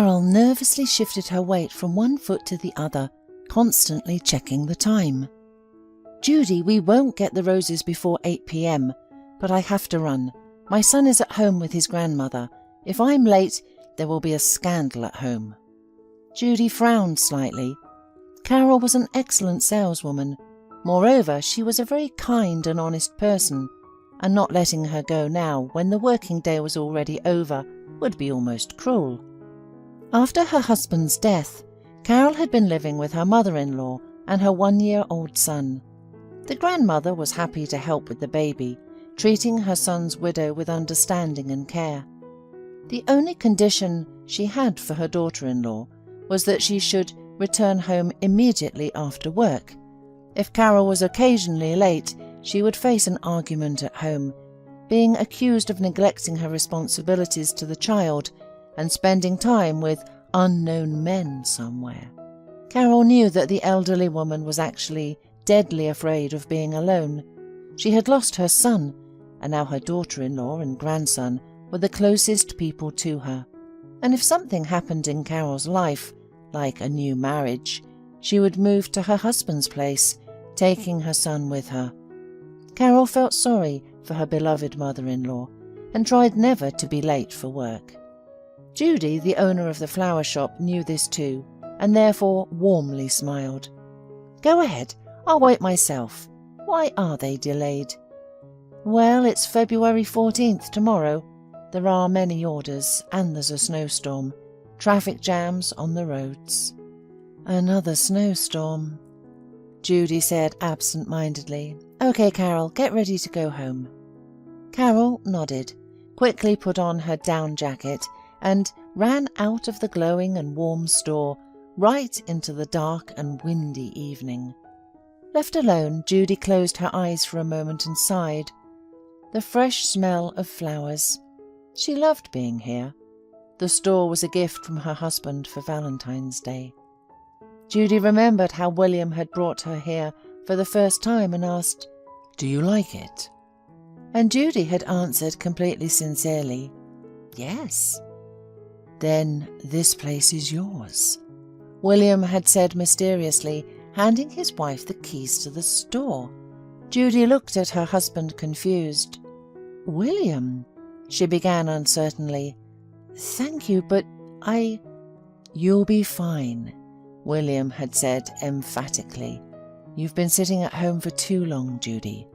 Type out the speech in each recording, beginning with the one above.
Carol nervously shifted her weight from one foot to the other, constantly checking the time. "Judy, we won't get the roses before 8 p.m, but I have to run. My son is at home with his grandmother. If I'm late, there will be a scandal at home." Judy frowned slightly. Carol was an excellent saleswoman. Moreover, she was a very kind and honest person, and not letting her go now, when the working day was already over, would be almost cruel. After her husband's death, Carol had been living with her mother-in-law and her 1-year-old son. The grandmother was happy to help with the baby, treating her son's widow with understanding and care. The only condition she had for her daughter-in-law was that she should return home immediately after work. If Carol was occasionally late, she would face an argument at home, being accused of neglecting her responsibilities to the child and spending time with unknown men somewhere. Carol knew that the elderly woman was actually deadly afraid of being alone. She had lost her son, and now her daughter-in-law and grandson were the closest people to her. And if something happened in Carol's life, like a new marriage, she would move to her husband's place, taking her son with her. Carol felt sorry for her beloved mother-in-law and tried never to be late for work. Judy, the owner of the flower shop, knew this too, and therefore warmly smiled. "Go ahead, I'll wait myself. Why are they delayed?" "Well, it's February 14th tomorrow. There are many orders, and there's a snowstorm. Traffic jams on the roads." "Another snowstorm," Judy said absent-mindedly. "Okay, Carol, get ready to go home." Carol nodded, quickly put on her down jacket, and ran out of the glowing and warm store, right into the dark and windy evening. Left alone, Judy closed her eyes for a moment and sighed. The fresh smell of flowers. She loved being here. The store was a gift from her husband for Valentine's Day. Judy remembered how William had brought her here for the first time and asked, "Do you like it?" And Judy had answered completely sincerely, "Yes." "Then this place is yours," William had said mysteriously, handing his wife the keys to the store. Judy looked at her husband confused. "William," she began uncertainly. "Thank you, but You'll be fine," William had said emphatically. "You've been sitting at home for too long, Judy.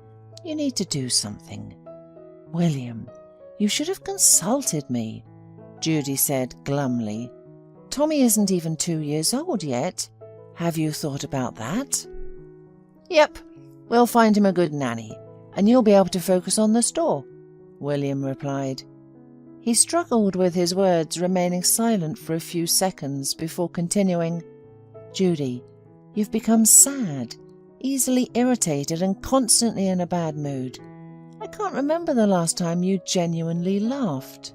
You need to do something." "William, you should have consulted me," Judy said glumly. "Tommy isn't even 2 years old yet. Have you thought about that?" "Yep, we'll find him a good nanny, and you'll be able to focus on the store," William replied. He struggled with his words, remaining silent for a few seconds before continuing. "Judy, you've become sad, easily irritated and constantly in a bad mood. I can't remember the last time you genuinely laughed.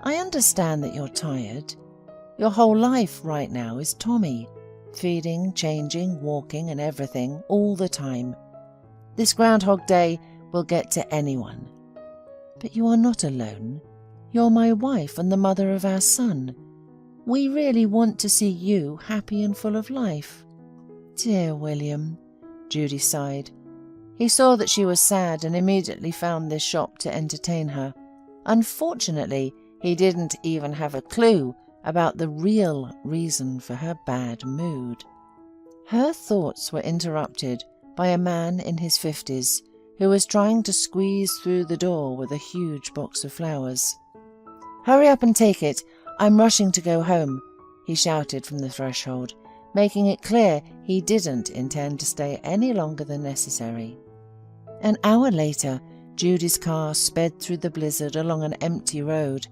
I understand that you're tired. Your whole life right now is Tommy, feeding, changing, walking and everything all the time. This Groundhog Day will get to anyone. But you are not alone. You're my wife and the mother of our son. We really want to see you happy and full of life." "Dear William," Judy sighed. He saw that she was sad and immediately found this shop to entertain her. Unfortunately, he didn't even have a clue about the real reason for her bad mood. Her thoughts were interrupted by a man in his 50s who was trying to squeeze through the door with a huge box of flowers. "Hurry up and take it. I'm rushing to go home," he shouted from the threshold, making it clear he didn't intend to stay any longer than necessary. An hour later, Judy's car sped through the blizzard along an empty road.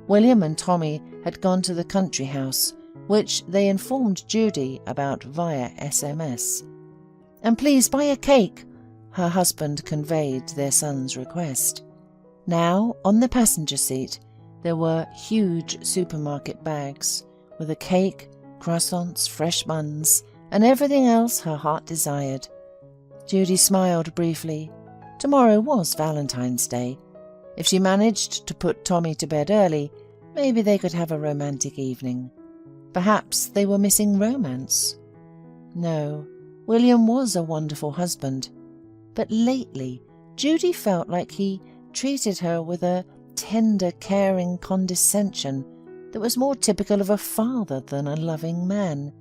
William and Tommy had gone to the country house, which they informed Judy about via SMS. "And please buy a cake," her husband conveyed their son's request. Now, on the passenger seat, there were huge supermarket bags with a cake, croissants, fresh buns, and everything else her heart desired. Judy smiled briefly. Tomorrow was Valentine's Day. If she managed to put Tommy to bed early, Maybe they could have a romantic evening. Perhaps they were missing romance. No, William was a wonderful husband, but lately Judy felt like he treated her with a tender, caring condescension that was more typical of a father than a loving man.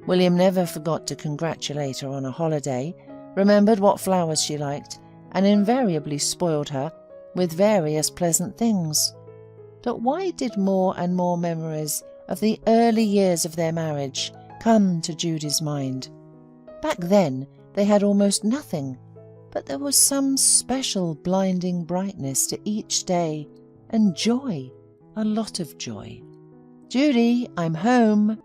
William never forgot to congratulate her on a holiday, remembered what flowers she liked, and invariably spoiled her with various pleasant things. But why did more and more memories of the early years of their marriage come to Judy's mind? Back then they had almost nothing, but there was some special blinding brightness to each day, and joy, a lot of joy. "Judy, I'm home."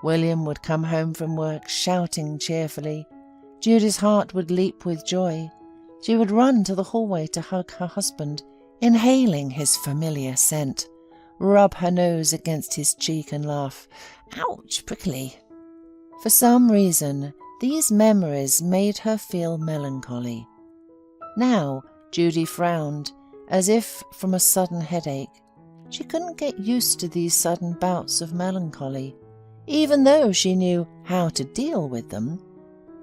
William would come home from work shouting cheerfully. Judy's heart would leap with joy. She would run to the hallway to hug her husband, inhaling his familiar scent, rub her nose against his cheek and laugh, "Ouch, prickly." For some reason, these memories made her feel melancholy. Now Judy frowned, as if from a sudden headache. She couldn't get used to these sudden bouts of melancholy, even though she knew how to deal with them.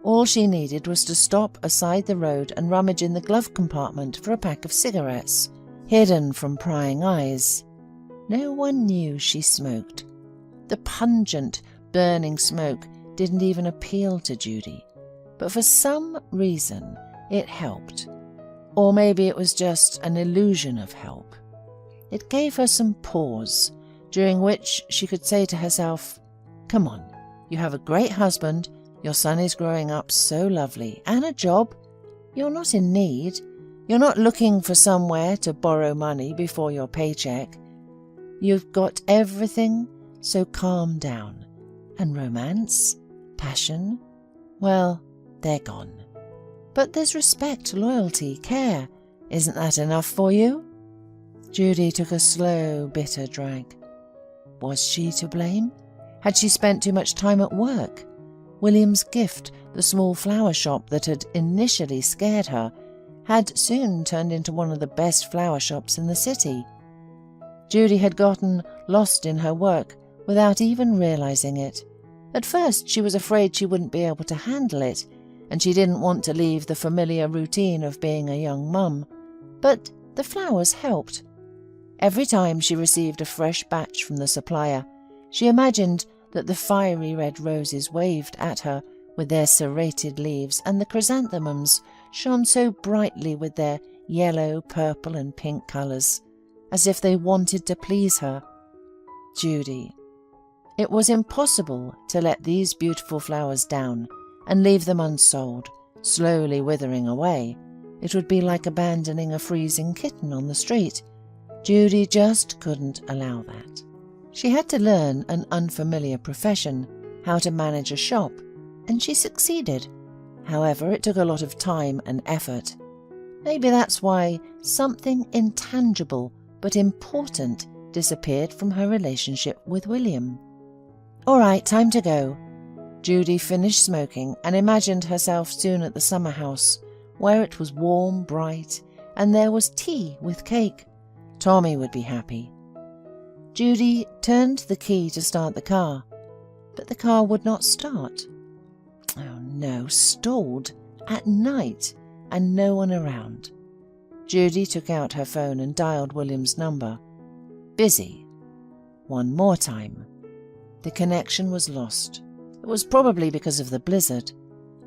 All she needed was to stop aside the road and rummage in the glove compartment for a pack of cigarettes, hidden from prying eyes. No one knew she smoked. The pungent, burning smoke didn't even appeal to Judy, but for some reason it helped. Or maybe it was just an illusion of help. It gave her some pause, during which she could say to herself, "Come on, you have a great husband, your son is growing up so lovely, and a job. You're not in need. You're not looking for somewhere to borrow money before your paycheck. You've got everything, so calm down. And romance, passion, well, they're gone. But there's respect, loyalty, care. Isn't that enough for you?" Judy took a slow, bitter drag. Was she to blame? Had she spent too much time at work? William's gift, the small flower shop that had initially scared her, had soon turned into one of the best flower shops in the city. Judy had gotten lost in her work without even realizing it. At first she was afraid she wouldn't be able to handle it, and she didn't want to leave the familiar routine of being a young mum. But the flowers helped. Every time she received a fresh batch from the supplier, she imagined that the fiery red roses waved at her with their serrated leaves, and the chrysanthemums shone so brightly with their yellow, purple and pink colours, as if they wanted to please her. Judy. It was impossible to let these beautiful flowers down and leave them unsold, slowly withering away. It would be like abandoning a freezing kitten on the street. Judy just couldn't allow that. She had to learn an unfamiliar profession, how to manage a shop, and she succeeded. However, it took a lot of time and effort. Maybe that's why something intangible but important disappeared from her relationship with William. "All right, time to go." Judy finished smoking and imagined herself soon at the summer house, where it was warm, bright, and there was tea with cake. Tommy would be happy. Judy turned the key to start the car, but the car would not start. Oh no, stalled at night and no one around. Judy took out her phone and dialed William's number. Busy. One more time. The connection was lost. It was probably because of the blizzard.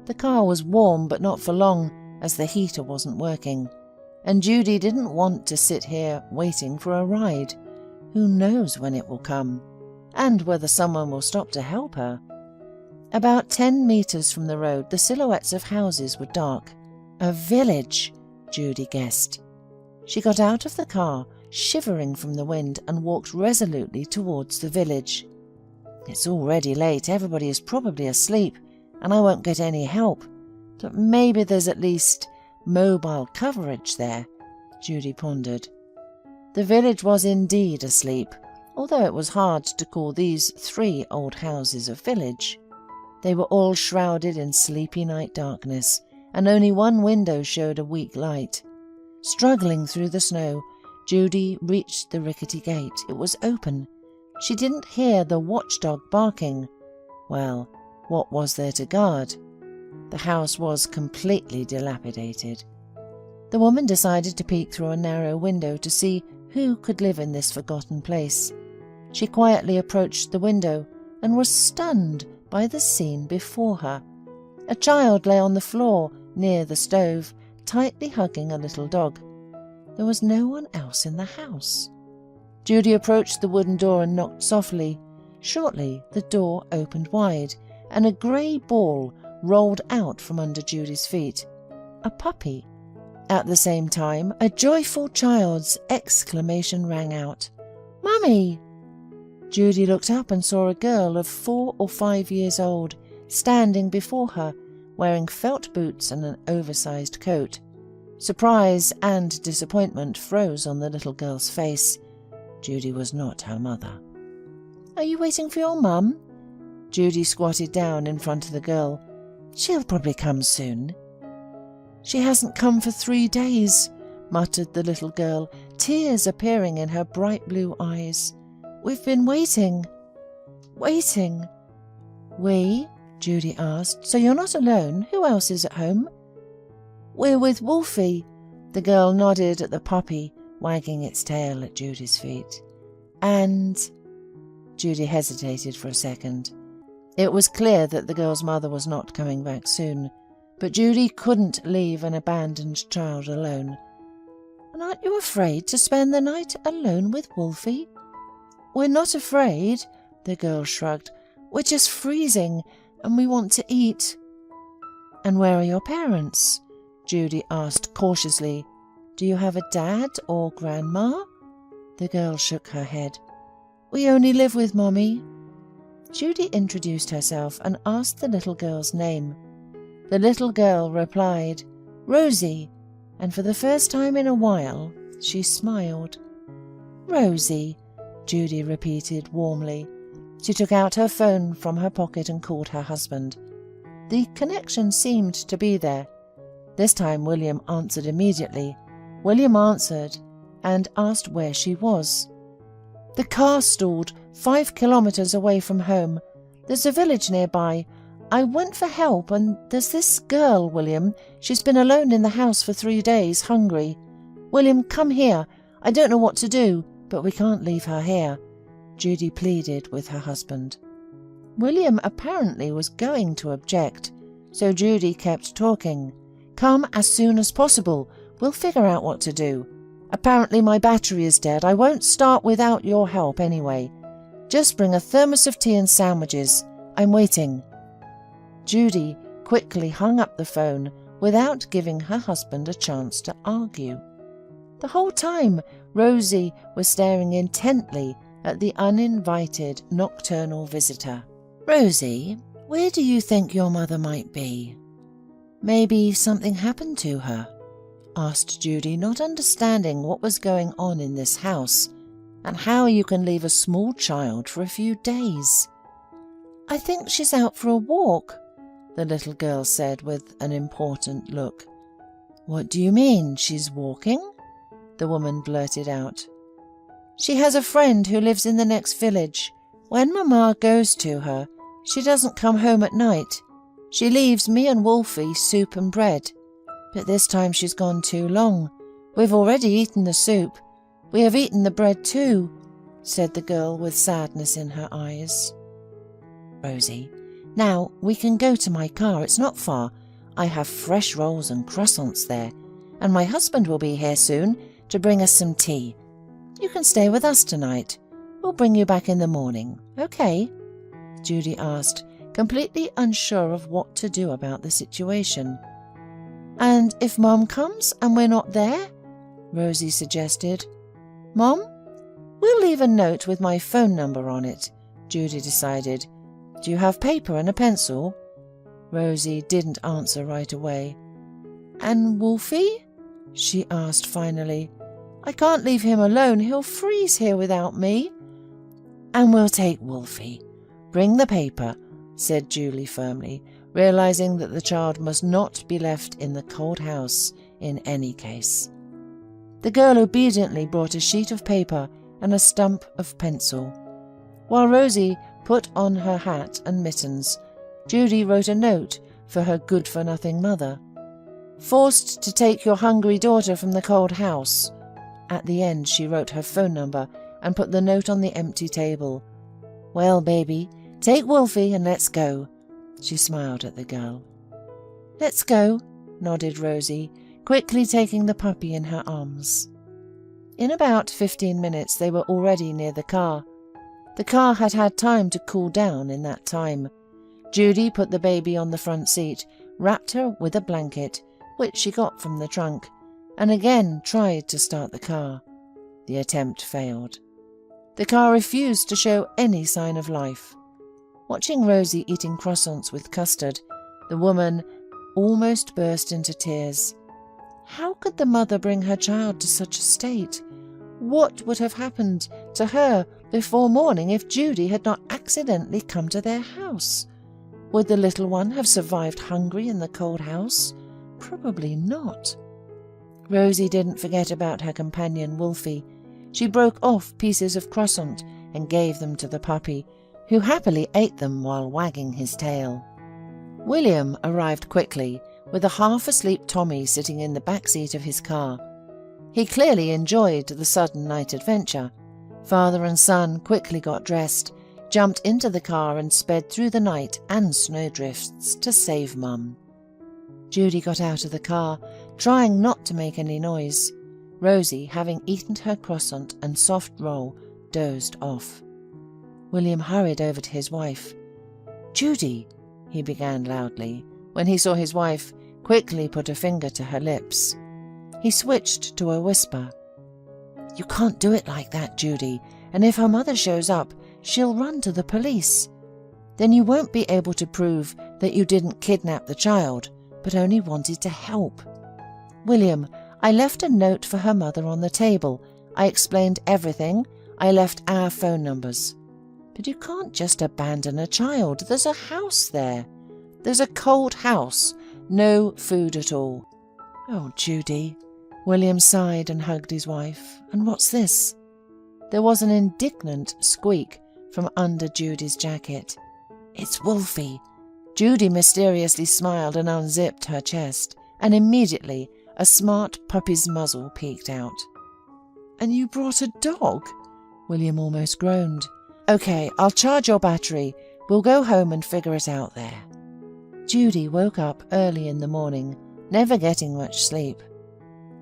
The car was warm, but not for long, as the heater wasn't working, and Judy didn't want to sit here waiting for a ride. Who knows when it will come, and whether someone will stop to help her. About 10 meters from the road, the silhouettes of houses were dark. A village, Judy guessed. She got out of the car, shivering from the wind, and walked resolutely towards the village. It's already late, everybody is probably asleep, and I won't get any help. But maybe there's at least mobile coverage there, Judy pondered. The village was indeed asleep, although it was hard to call these 3 old houses a village. They were all shrouded in sleepy night darkness, and only one window showed a weak light. Struggling through the snow, Judy reached the rickety gate. It was open. She didn't hear the watchdog barking. Well, what was there to guard? The house was completely dilapidated. The woman decided to peek through a narrow window to see who could live in this forgotten place. She quietly approached the window and was stunned by the scene before her. A child lay on the floor near the stove, tightly hugging a little dog. There was no one else in the house. Judy approached the wooden door and knocked softly. Shortly, the door opened wide, and a grey ball rolled out from under Judy's feet. A puppy. At the same time, a joyful child's exclamation rang out. "Mummy!" Judy looked up and saw a girl of 4 or 5 years old standing before her, wearing felt boots and an oversized coat. Surprise and disappointment froze on the little girl's face. Judy was not her mother. "Are you waiting for your mum?" Judy squatted down in front of the girl. "She'll probably come soon." "She hasn't come for 3 days," muttered the little girl, tears appearing in her bright blue eyes. "We've been waiting." "Waiting?" "We?" Judy asked. "So you're not alone? Who else is at home?" "We're with Wolfie." The girl nodded at the puppy, wagging its tail at Judy's feet. "And—" Judy hesitated for a second. It was clear that the girl's mother was not coming back soon, but Judy couldn't leave an abandoned child alone. "And aren't you afraid to spend the night alone with Wolfie?" "We're not afraid," the girl shrugged. "We're just freezing, and we want to eat." "And where are your parents?" Judy asked cautiously. "Do you have a dad or grandma?" The girl shook her head. "We only live with Mummy." Judy introduced herself and asked the little girl's name. The little girl replied, "Rosie," and for the first time in a while she smiled. "Rosie," Judy repeated warmly. She took out her phone from her pocket and called her husband. The connection seemed to be there. This time William answered immediately. William answered and asked where she was. "The car stalled 5 kilometers away from home. There's a village nearby. I went for help, and there's this girl, William. She's been alone in the house for 3 days, hungry. William, come here. I don't know what to do, but we can't leave her here," Judy pleaded with her husband. William apparently was going to object, so Judy kept talking. "Come as soon as possible. We'll figure out what to do. Apparently my battery is dead. I won't start without your help anyway. Just bring a thermos of tea and sandwiches. I'm waiting." Judy quickly hung up the phone without giving her husband a chance to argue. The whole time, Rosie was staring intently at the uninvited nocturnal visitor. "Rosie, where do you think your mother might be?" "Maybe something happened to her?" asked Judy, not understanding what was going on in this house and how you can leave a small child for a few days. "I think she's out for a walk," the little girl said with an important look. "What do you mean, she's walking?" the woman blurted out. "She has a friend who lives in the next village. When Mama goes to her, she doesn't come home at night. She leaves me and Wolfie soup and bread. But this time she's gone too long. We've already eaten the soup. We have eaten the bread too," said the girl with sadness in her eyes. "Rosie, now we can go to my car. It's not far. I have fresh rolls and croissants there, and my husband will be here soon to bring us some tea. You can stay with us tonight. We'll bring you back in the morning, okay?" Judy asked, completely unsure of what to do about the situation. "And if Mum comes and we're not there?" Rosie suggested. "Mum? We'll leave a note with my phone number on it," Judy decided. "Do you have paper and a pencil?" Rosie didn't answer right away. "And Wolfie?" she asked finally. "I can't leave him alone. He'll freeze here without me." "And we'll take Wolfie. Bring the paper," said Julie firmly, realizing that the child must not be left in the cold house in any case. The girl obediently brought a sheet of paper and a stump of pencil. While Rosie put on her hat and mittens, Judy wrote a note for her good-for-nothing mother. "Forced to take your hungry daughter from the cold house." At the end she wrote her phone number and put the note on the empty table. "Well, baby, take Wolfie and let's go." She smiled at the girl. "Let's go," nodded Rosie, quickly taking the puppy in her arms. In about 15 minutes they were already near the car. The car had had time to cool down in that time. Judy put the baby on the front seat, wrapped her with a blanket, which she got from the trunk, and again tried to start the car. The attempt failed. The car refused to show any sign of life. Watching Rosie eating croissants with custard, the woman almost burst into tears. How could the mother bring her child to such a state? What would have happened to her before morning if Judy had not accidentally come to their house? Would the little one have survived hungry in the cold house? Probably not. Rosie didn't forget about her companion Wolfie. She broke off pieces of croissant and gave them to the puppy, who happily ate them while wagging his tail. William arrived quickly, with a half-asleep Tommy sitting in the back seat of his car. He clearly enjoyed the sudden night adventure. Father and son quickly got dressed, jumped into the car and sped through the night and snowdrifts to save Mum. Judy got out of the car, trying not to make any noise. Rosie, having eaten her croissant and soft roll, dozed off. William hurried over to his wife. "Judy," he began loudly, when he saw his wife quickly put a finger to her lips. He switched to a whisper. "You can't do it like that, Judy, and if her mother shows up, she'll run to the police. Then you won't be able to prove that you didn't kidnap the child, but only wanted to help. William, I left a note for her mother on the table. I explained everything. I left our phone numbers. But you can't just abandon a child. There's a house there. There's a cold house. No food at all." "Oh, Judy." William sighed and hugged his wife. "And what's this?" There was an indignant squeak from under Judy's jacket. "It's Wolfie." Judy mysteriously smiled and unzipped her chest, and immediately a smart puppy's muzzle peeked out. "And you brought a dog?" William almost groaned. "Okay, I'll charge your battery. We'll go home and figure it out there." Judy woke up early in the morning, never getting much sleep.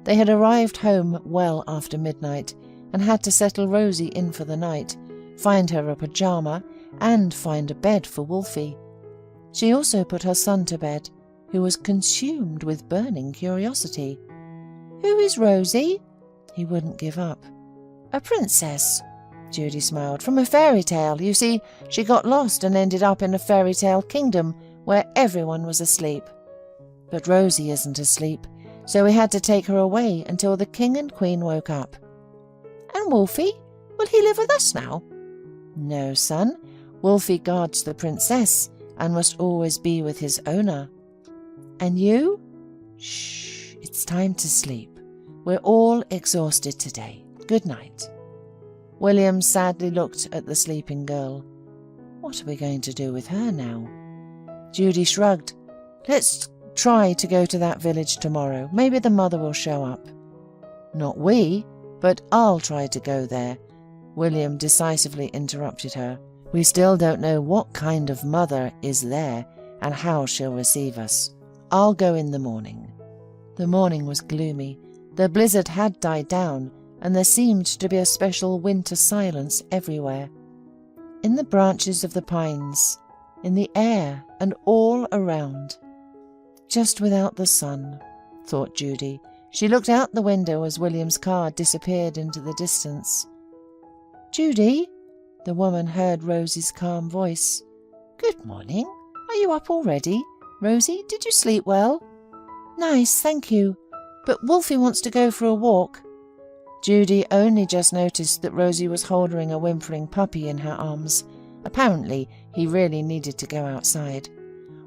They had arrived home well after midnight and had to settle Rosie in for the night, find her a pyjama, and find a bed for Wolfie. She also put her son to bed, who was consumed with burning curiosity. "Who is Rosie?" He wouldn't give up. "A princess," Judy smiled, "from a fairy tale. You see, she got lost and ended up in a fairy tale kingdom where everyone was asleep. But Rosie isn't asleep, so we had to take her away until the king and queen woke up." "And Wolfie? Will he live with us now?" "No, son. Wolfie guards the princess and must always be with his owner." "And you?" "Shh, it's time to sleep. We're all exhausted today. Good night." William sadly looked at the sleeping girl. What are we going to do with her now? Judy shrugged. "Let's try to go to that village tomorrow. Maybe the mother will show up." "Not we, but I'll try to go there." William decisively interrupted her. "We still don't know what kind of mother is there and how she'll receive us. I'll go in the morning." The morning was gloomy. The blizzard had died down, and there seemed to be a special winter silence everywhere. In the branches of the pines, in the air, and all around. Just without the sun, thought Judy. She looked out the window as William's car disappeared into the distance. "Judy?" The woman heard Rosie's calm voice. "Good morning. Are you up already? Rosie, did you sleep well?" "Nice, thank you. But Wolfie wants to go for a walk." Judy only just noticed that Rosie was holding a whimpering puppy in her arms. Apparently, he really needed to go outside.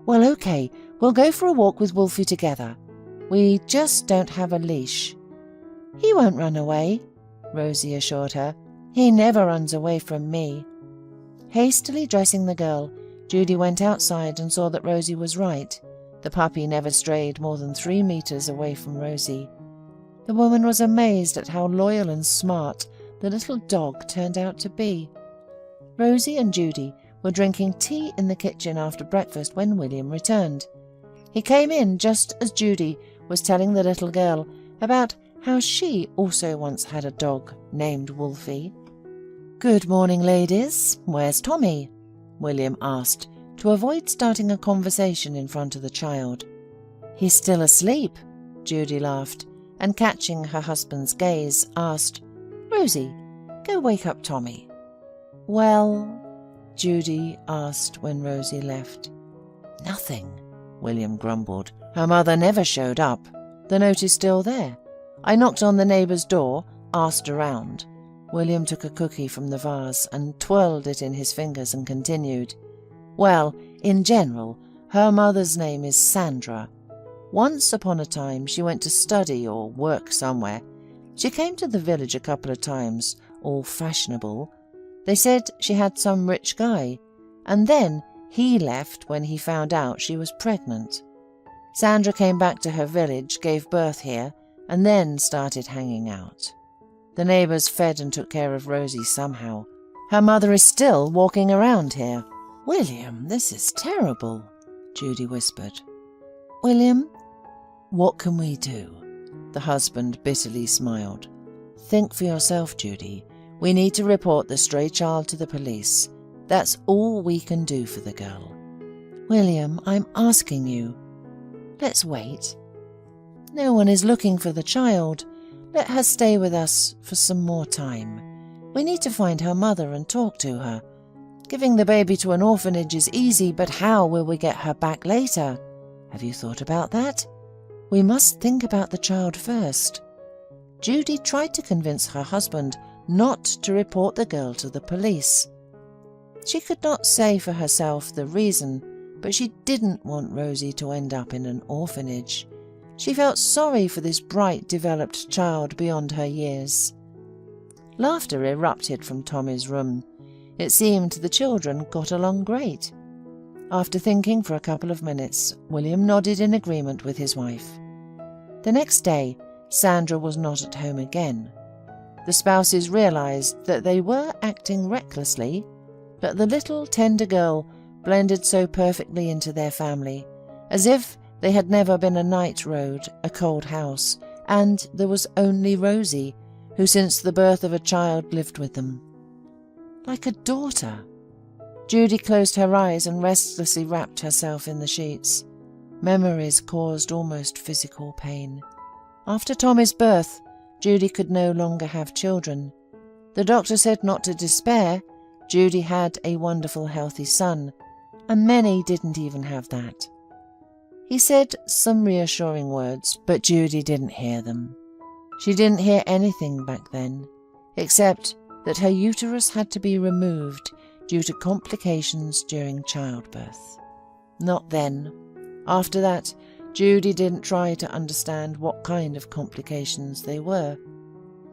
"Well, okay, we'll go for a walk with Wolfie together. We just don't have a leash." "He won't run away," Rosie assured her. "He never runs away from me." Hastily dressing the girl, Judy went outside and saw that Rosie was right. The puppy never strayed more than 3 meters away from Rosie. The woman was amazed at how loyal and smart the little dog turned out to be. Rosie and Judy were drinking tea in the kitchen after breakfast when William returned. He came in just as Judy was telling the little girl about how she also once had a dog named Wolfie. "Good morning, ladies. Where's Tommy?" William asked, to avoid starting a conversation in front of the child. "He's still asleep," Judy laughed, and catching her husband's gaze, asked, "Rosie, go wake up Tommy." "Well?" Judy asked when Rosie left. "Nothing," William grumbled. "Her mother never showed up. The note is still there. I knocked on the neighbour's door, asked around." William took a cookie from the vase and twirled it in his fingers and continued. "Well, in general, her mother's name is Sandra. Once upon a time she went to study or work somewhere. She came to the village a couple of times, all fashionable. They said she had some rich guy, and then he left when he found out she was pregnant. Sandra came back to her village, gave birth here, and then started hanging out. The neighbours fed and took care of Rosie somehow. Her mother is still walking around here." "William, this is terrible," Judy whispered. "William, what can we do?" The husband bitterly smiled. "Think for yourself, Judy. We need to report the stray child to the police. That's all we can do for the girl." "William, I'm asking you. Let's wait. No one is looking for the child. Let her stay with us for some more time. We need to find her mother and talk to her. Giving the baby to an orphanage is easy, but how will we get her back later? Have you thought about that? We must think about the child first." Judy tried to convince her husband not to report the girl to the police. She could not say for herself the reason, but she didn't want Rosie to end up in an orphanage. She felt sorry for this bright, developed child beyond her years. Laughter erupted from Tommy's room. It seemed the children got along great. After thinking for a couple of minutes, William nodded in agreement with his wife. The next day, Sandra was not at home again. The spouses realized that they were acting recklessly, but the little tender girl blended so perfectly into their family, as if they had never been a night road, a cold house, and there was only Rosie, who since the birth of a child lived with them. Like a daughter. Judy closed her eyes and restlessly wrapped herself in the sheets. Memories caused almost physical pain. After Tommy's birth, Judy could no longer have children. The doctor said not to despair. Judy had a wonderful, healthy son, and many didn't even have that. He said some reassuring words, but Judy didn't hear them. She didn't hear anything back then, except that her uterus had to be removed due to complications during childbirth. Not then. After that, Judy didn't try to understand what kind of complications they were.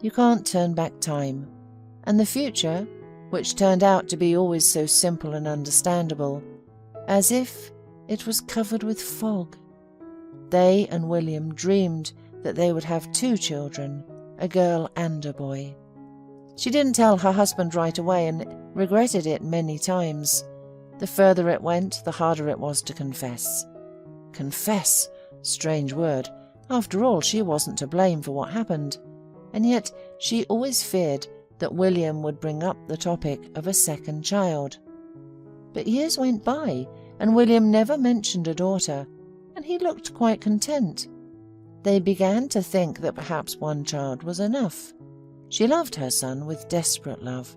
You can't turn back time, and the future, which turned out to be always so simple and understandable, as if it was covered with fog. They and William dreamed that they would have 2 children, a girl and a boy. She didn't tell her husband right away and regretted it many times. The further it went, the harder it was to confess. Confess? Strange word. After all, she wasn't to blame for what happened. And yet she always feared that William would bring up the topic of a second child. But years went by, and William never mentioned a daughter, and he looked quite content. They began to think that perhaps 1 child was enough. She loved her son with desperate love,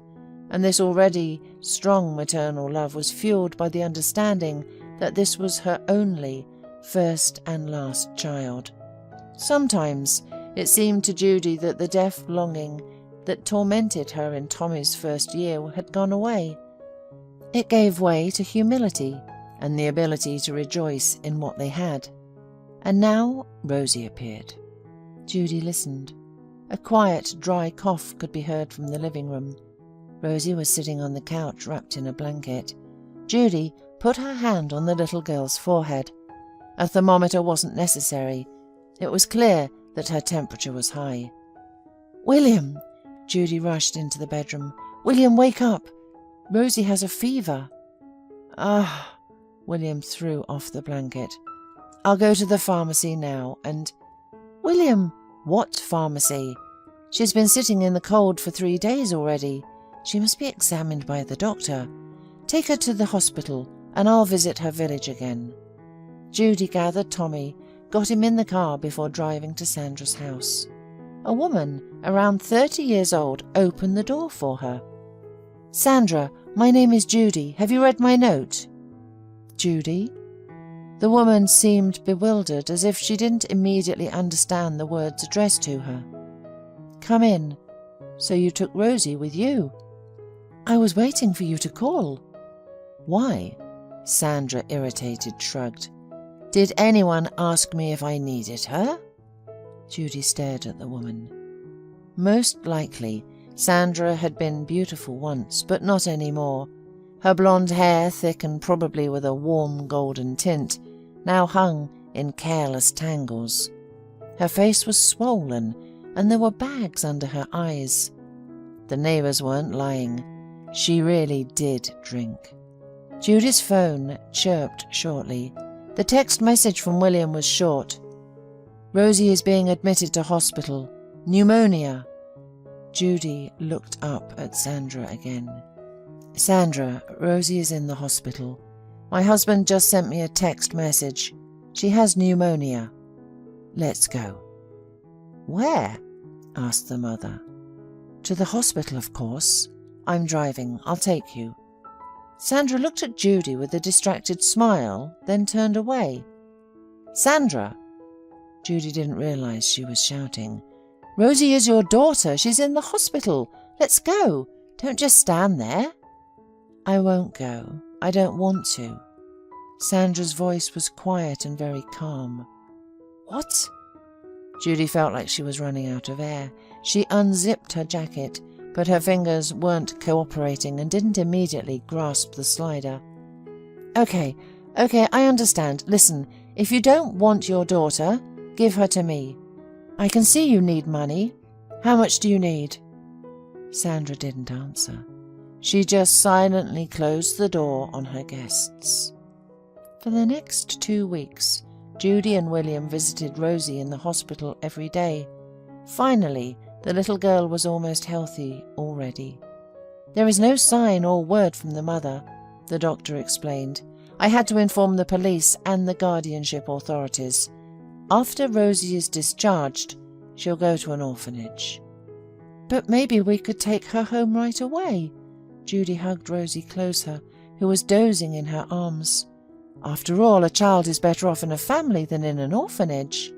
and this already strong maternal love was fueled by the understanding that this was her only, first and last child. Sometimes it seemed to Judy that the deaf longing that tormented her in Tommy's first year had gone away. It gave way to humility and the ability to rejoice in what they had. And now Rosie appeared. Judy listened. A quiet, dry cough could be heard from the living room. Rosie was sitting on the couch wrapped in a blanket. Judy put her hand on the little girl's forehead. A thermometer wasn't necessary. It was clear that her temperature was high. "William!" Judy rushed into the bedroom. "William, wake up! Rosie has a fever." "Ah!" William threw off the blanket. "I'll go to the pharmacy now and—" "William!" "What pharmacy? She's been sitting in the cold for 3 days already. She must be examined by the doctor. Take her to the hospital, and I'll visit her village again." Judy gathered Tommy, got him in the car before driving to Sandra's house. A woman, around 30 years old, opened the door for her. "Sandra, my name is Judy. Have you read my note?" "Judy?" The woman seemed bewildered, as if she didn't immediately understand the words addressed to her. "Come in. So you took Rosie with you?" "I was waiting for you to call." "Why?" Sandra, irritated, shrugged. "Did anyone ask me if I needed her?" Judy stared at the woman. Most likely, Sandra had been beautiful once, but not anymore. Her blonde hair, thick and probably with a warm golden tint, now hung in careless tangles. Her face was swollen, and there were bags under her eyes. The neighbours weren't lying. She really did drink. Judy's phone chirped shortly. The text message from William was short. "Rosie is being admitted to hospital. Pneumonia." Judy looked up at Sandra again. "Sandra, Rosie is in the hospital. My husband just sent me a text message. She has pneumonia. Let's go." "Where?" asked the mother. "To the hospital, of course. I'm driving. I'll take you." Sandra looked at Judy with a distracted smile, then turned away. "Sandra!" Judy didn't realize she was shouting. "Rosie is your daughter. She's in the hospital. Let's go. Don't just stand there." "I won't go. I don't want to." Sandra's voice was quiet and very calm. "What?" Judy felt like she was running out of air. She unzipped her jacket, but her fingers weren't cooperating and didn't immediately grasp the slider. Okay, I understand. Listen, if you don't want your daughter, give her to me. I can see you need money. How much do you need?" Sandra didn't answer. She just silently closed the door on her guests. For the next 2 weeks, Judy and William visited Rosie in the hospital every day. Finally, the little girl was almost healthy already. "There is no sign or word from the mother," the doctor explained. "I had to inform the police and the guardianship authorities. After Rosie is discharged, she'll go to an orphanage." "But maybe we could take her home right away." Judy hugged Rosie closer, who was dozing in her arms. "After all, a child is better off in a family than in an orphanage."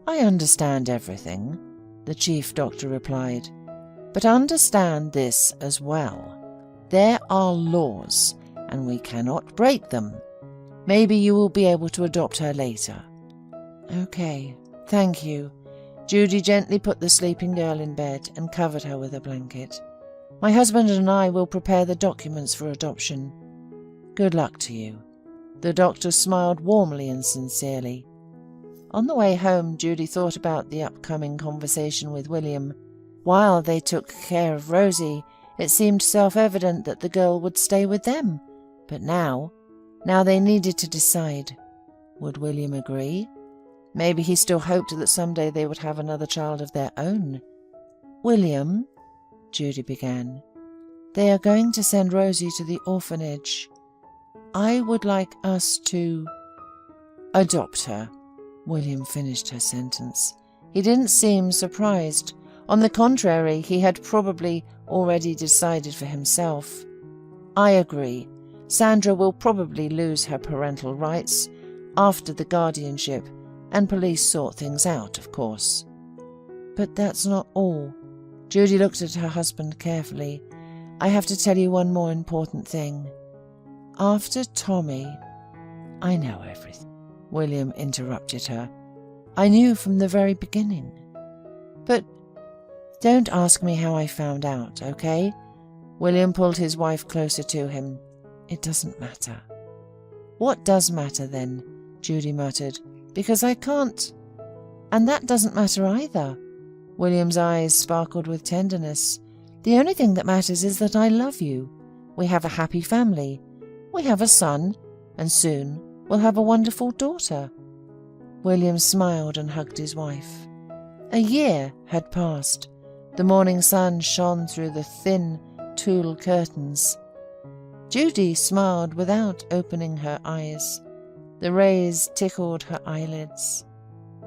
"I understand everything," the chief doctor replied. "But understand this as well. There are laws, and we cannot break them. Maybe you will be able to adopt her later." "Okay, thank you." Judy gently put the sleeping girl in bed and covered her with a blanket. "My husband and I will prepare the documents for adoption. Good luck to you." The doctor smiled warmly and sincerely. On the way home, Judy thought about the upcoming conversation with William. While they took care of Rosie, it seemed self-evident that the girl would stay with them. But now they needed to decide. Would William agree? Maybe he still hoped that someday they would have another child of their own. "William," Judy began, "they are going to send Rosie to the orphanage. I would like us to—" "Adopt her," William finished her sentence. He didn't seem surprised. On the contrary, he had probably already decided for himself. "I agree. Sandra will probably lose her parental rights after the guardianship, and police sort things out, of course." "But that's not all." Judy looked at her husband carefully. "I have to tell you one more important thing. After Tommy—" "I know everything," William interrupted her. "I knew from the very beginning." "But Don't ask me how I found out, okay? William pulled his wife closer to him. It doesn't matter. What does matter then? Judy muttered. Because I can't. And that doesn't matter either. William's eyes sparkled with tenderness. The only thing that matters is that I love you. We have a happy family. We have a son, and soon we'll have a wonderful daughter. William smiled and hugged his wife. A year had passed. The morning sun shone through the thin tulle curtains. Judy smiled without opening her eyes. The rays tickled her eyelids.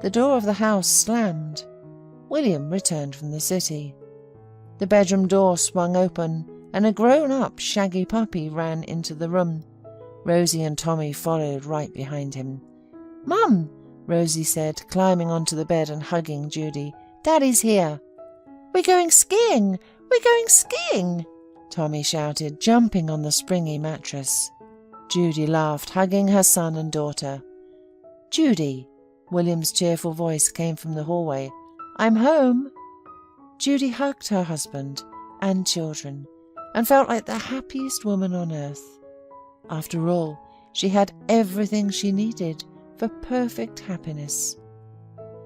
The door of the house slammed. William returned from the city. The bedroom door swung open, and a grown-up shaggy puppy ran into the room. Rosie and Tommy followed right behind him. "Mum," Rosie said, climbing onto the bed and hugging Judy. "Daddy's here." "We're going skiing! We're going skiing!" Tommy shouted, jumping on the springy mattress. Judy laughed, hugging her son and daughter. "Judy," William's cheerful voice came from the hallway. "I'm home." Judy hugged her husband and children and felt like the happiest woman on earth. After all, she had everything she needed for perfect happiness.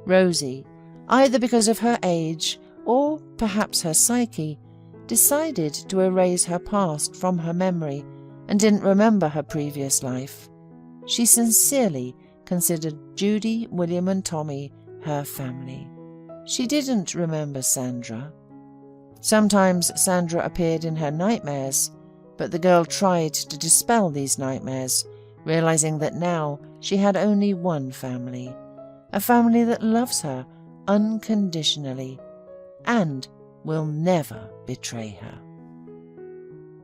Rosie, either because of her age or perhaps her psyche, decided to erase her past from her memory and didn't remember her previous life. She sincerely considered Judy, William and Tommy her family. She didn't remember Sandra. Sometimes Sandra appeared in her nightmares, but the girl tried to dispel these nightmares, realizing that now she had only one family, a family that loves her unconditionally and will never betray her.